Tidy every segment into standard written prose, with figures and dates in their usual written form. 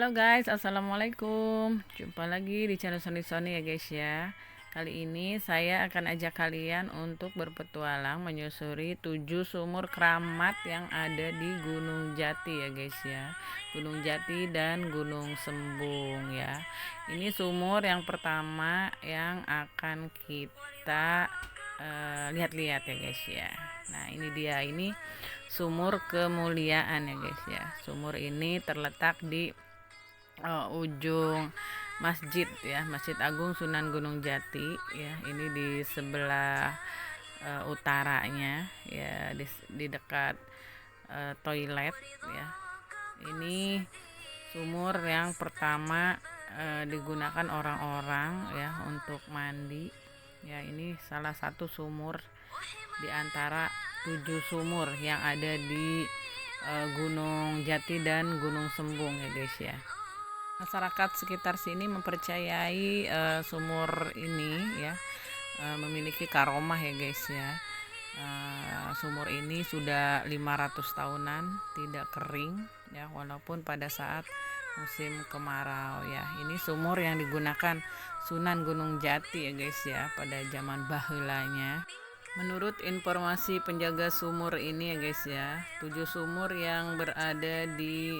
Halo guys, assalamualaikum. Jumpa lagi di channel Sony ya guys ya. Kali ini saya akan ajak kalian untuk berpetualang menyusuri 7 sumur keramat yang ada di Gunung Jati ya guys ya. Gunung Jati dan Gunung Sembung ya. Ini sumur yang pertama yang akan kita lihat-lihat ya guys ya. Nah ini dia, ini sumur kemuliaan ya guys ya. Sumur ini terletak di ujung masjid ya, Masjid Agung Sunan Gunung Jati ya. Ini di sebelah utaranya ya, di dekat toilet ya. Ini sumur yang pertama digunakan orang-orang ya untuk mandi ya. Ini salah satu sumur di antara 7 sumur yang ada di Gunung Jati dan Gunung Sembung ya guys ya. Masyarakat sekitar sini mempercayai sumur ini ya memiliki karomah ya guys ya. Sumur ini sudah 500 tahunan tidak kering ya, walaupun pada saat musim kemarau ya. Ini sumur yang digunakan Sunan Gunung Jati ya guys ya pada zaman baheulanya. Menurut informasi penjaga sumur ini ya guys ya, 7 sumur yang berada di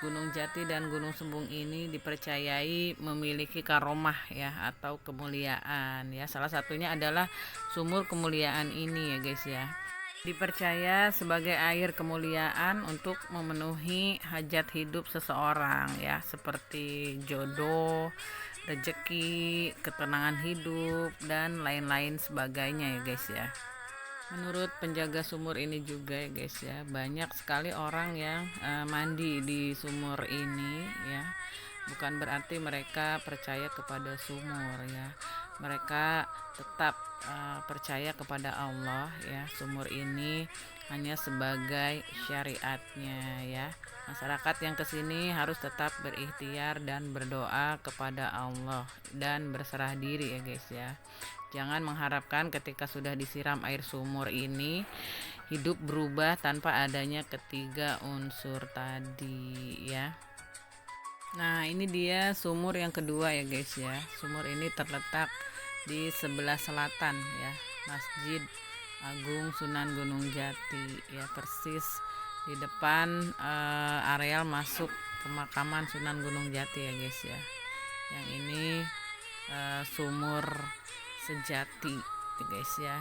Gunung Jati dan Gunung Sembung ini dipercayai memiliki karomah ya atau kemuliaan ya. Salah satunya adalah sumur kemuliaan ini ya guys ya. Dipercaya sebagai air kemuliaan untuk memenuhi hajat hidup seseorang ya, seperti jodoh, rezeki, ketenangan hidup dan lain-lain sebagainya ya guys ya. Menurut penjaga sumur ini juga ya guys ya, banyak sekali orang yang mandi di sumur ini ya. Bukan berarti mereka percaya kepada sumur ya. Mereka tetap percaya kepada Allah ya. Sumur ini hanya sebagai syariatnya ya. Masyarakat yang kesini harus tetap berikhtiar dan berdoa kepada Allah dan berserah diri ya guys ya. Jangan mengharapkan ketika sudah disiram air sumur ini hidup berubah tanpa adanya ketiga unsur tadi ya. Nah ini dia sumur yang kedua ya guys ya. Sumur ini terletak di sebelah selatan ya, Masjid Agung Sunan Gunung Jati ya, persis di depan areal masuk pemakaman Sunan Gunung Jati ya guys ya. Yang ini sumur sejati guys ya.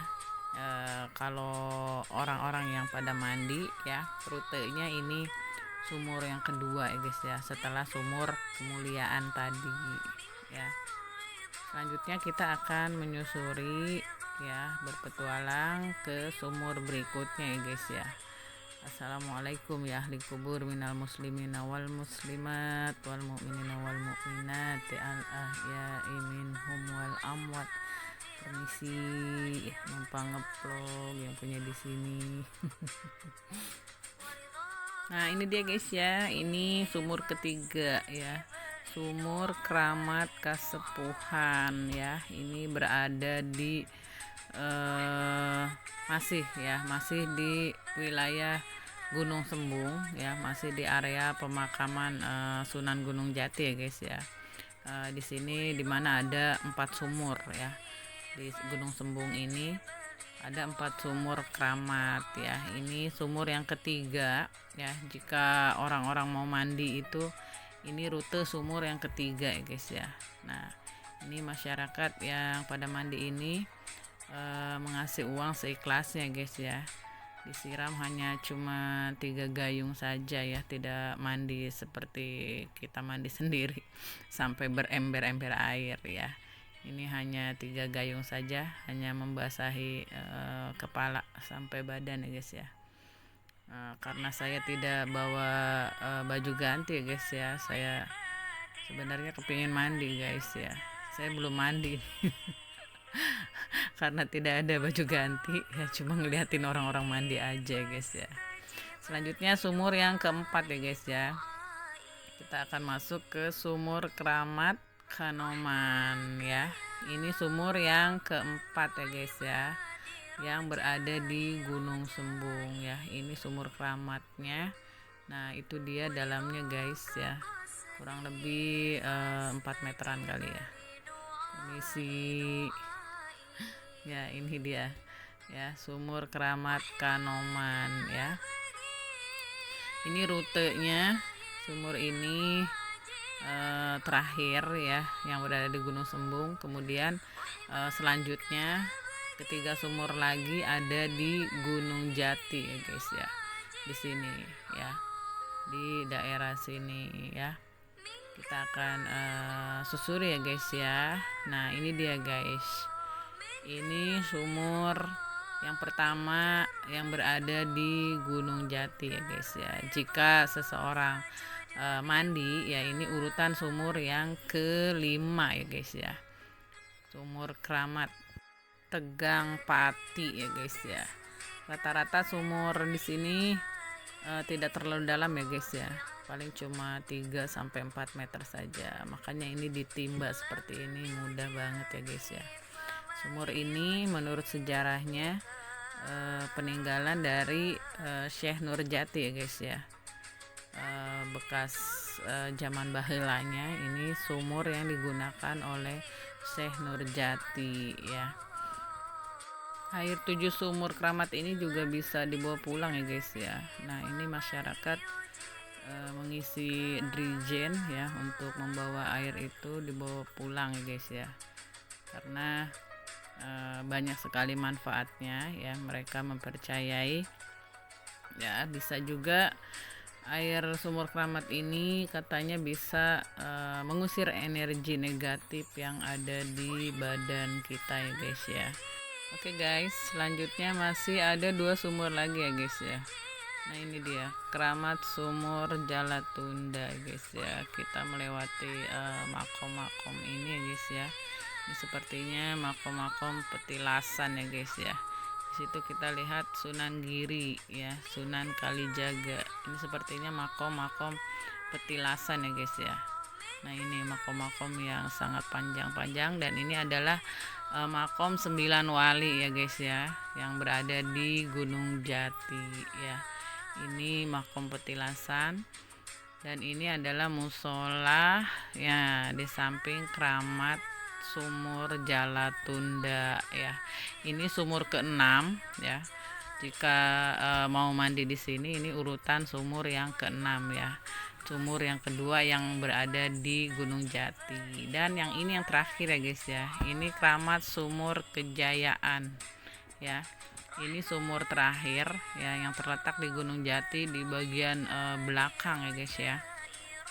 Kalau orang-orang yang pada mandi ya, rutenya ini sumur yang kedua ya guys ya, setelah sumur kemuliaan tadi ya. Selanjutnya kita akan menyusuri ya, berpetualang ke sumur berikutnya ya guys ya. Assalamualaikum ya ahli kubur minal muslimina wal muslimat wal mu'minina wal mu'minat al ahya'i minhum wal amwat. Permisi ya, numpang ngeplog yang punya di sini. Nah ini dia guys ya, ini sumur ketiga ya, sumur keramat kasepuhan ya. Ini berada di masih di wilayah Gunung Sembung ya, masih di area pemakaman Sunan Gunung Jati ya guys ya. Di sini dimana ada 4 sumur ya. Di Gunung Sembung ini ada 4 sumur keramat ya. Ini sumur yang ketiga ya. Jika orang-orang mau mandi itu, ini rute sumur yang ketiga ya guys ya. Nah ini masyarakat yang pada mandi ini mengasih uang seikhlasnya guys ya. Disiram hanya cuma 3 gayung saja ya, tidak mandi seperti kita mandi sendiri sampai berember-ember air ya. Ini hanya 3 gayung saja, hanya membasahi kepala sampai badan ya guys ya. Karena saya tidak bawa baju ganti ya guys ya, saya sebenarnya kepingin mandi guys ya, saya belum mandi karena tidak ada baju ganti ya, cuma ngeliatin orang-orang mandi aja guys ya. Selanjutnya sumur yang keempat ya guys ya, kita akan masuk ke sumur keramat Kanoman ya. Ini sumur yang keempat ya guys ya, yang berada di Gunung Sembung ya. Ini sumur keramatnya. Nah itu dia dalamnya guys ya, kurang lebih 4 meteran kali ya. Permisi. Ya, ini dia ya, Sumur Keramat Kanoman ya. Ini rutenya sumur ini terakhir ya, yang berada di Gunung Sembung. Kemudian selanjutnya ketiga sumur lagi ada di Gunung Jati ya guys ya, di sini ya, di daerah sini ya. Kita akan susuri ya guys ya. Nah ini dia guys, ini sumur yang pertama yang berada di Gunung Jati ya guys ya. Jika seseorang mandi ya, ini urutan sumur yang kelima ya guys ya, Sumur Keramat Tegang Pati ya guys ya. Rata-rata sumur di sini tidak terlalu dalam ya guys ya, paling cuma 3-4 meter saja. Makanya ini ditimba seperti ini mudah banget ya guys ya. Sumur ini menurut sejarahnya peninggalan dari Syekh Nurjati ya guys ya. Bekas zaman baheulanya ini sumur yang digunakan oleh Syekh Nurjati ya. Air 7 sumur keramat ini juga bisa dibawa pulang ya guys ya. Nah ini masyarakat mengisi drijen ya untuk membawa air itu dibawa pulang ya guys ya, karena banyak sekali manfaatnya ya. Mereka mempercayai ya, bisa juga air sumur keramat ini katanya bisa mengusir energi negatif yang ada di badan kita ya guys ya. Oke guys, selanjutnya masih ada 2 sumur lagi ya guys ya. Nah ini dia Keramat Sumur Jalatunda guys ya. Kita melewati makom-makom ini ya guys ya. Ini sepertinya makom-makom petilasan ya guys ya. Di situ kita lihat Sunan Giri ya, Sunan Kalijaga. Ini sepertinya makom-makom petilasan ya guys ya. Nah ini makom-makom yang sangat panjang-panjang, dan ini adalah makom 9 wali ya guys ya, yang berada di Gunung Jati ya. Ini makom petilasan, dan ini adalah musola ya di samping Keramat Sumur Jalatunda ya. Ini sumur ke-6 ya. Jika mau mandi di sini, ini urutan sumur yang ke-6 ya. Sumur yang kedua yang berada di Gunung Jati, dan yang ini yang terakhir ya guys ya. Ini Keramat Sumur Kejayaan ya. Ini sumur terakhir ya, yang terletak di Gunung Jati di bagian belakang ya guys ya.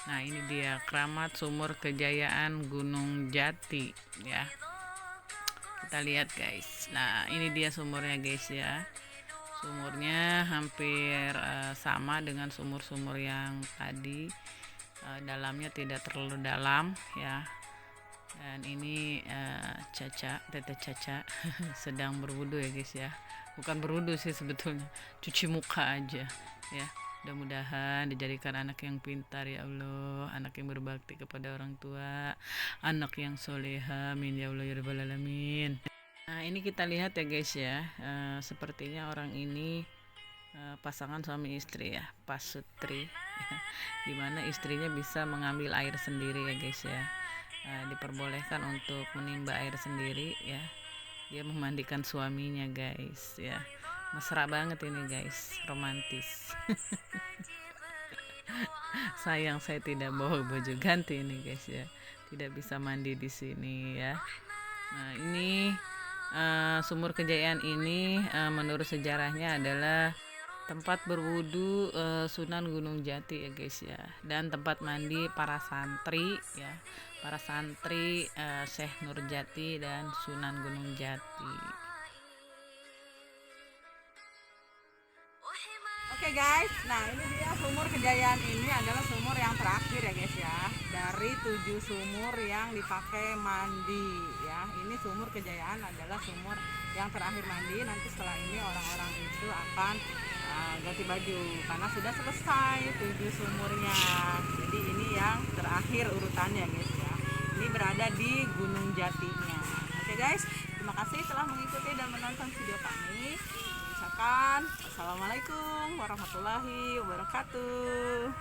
Nah ini dia Keramat Sumur Kejayaan Gunung Jati ya. Kita lihat guys. Nah ini dia sumurnya guys ya. Sumurnya hampir sama dengan sumur-sumur yang tadi, dalamnya tidak terlalu dalam ya. Dan ini Tete Caca sedang berwudu ya guys ya. Bukan berwudu sih sebetulnya, cuci muka aja ya. Mudah-mudahan dijadikan anak yang pintar ya Allah, anak yang berbakti kepada orang tua, anak yang soleha, amin ya Allah ya rabbal alamin. Nah ini kita lihat ya guys ya, sepertinya orang ini pasangan suami istri ya, pasutri ya, dimana istrinya bisa mengambil air sendiri ya guys ya. Diperbolehkan untuk menimba air sendiri ya. Dia memandikan suaminya guys ya. Mesra banget ini guys, romantis. Sayang saya tidak bawa baju ganti ini guys ya, tidak bisa mandi di sini ya. Nah ini Sumur Kejayaan ini menurut sejarahnya adalah tempat berwudu Sunan Gunung Jati ya guys ya, dan tempat mandi para santri ya, para santri Syekh Nurjati dan Sunan Gunung Jati. Oke guys, nah ini dia Sumur Kejayaan. Ini adalah sumur yang terakhir ya guys ya, dari 7 sumur yang dipakai mandi ya. Ini Sumur Kejayaan adalah sumur yang terakhir mandi. Nanti setelah ini orang-orang itu akan ganti baju karena sudah selesai 7 sumurnya. Jadi ini yang terakhir urutannya guys ya. Ini berada di Gunung Jatinya. Oke guys, terima kasih telah mengikuti dan menonton video kami. Assalamualaikum warahmatullahi wabarakatuh.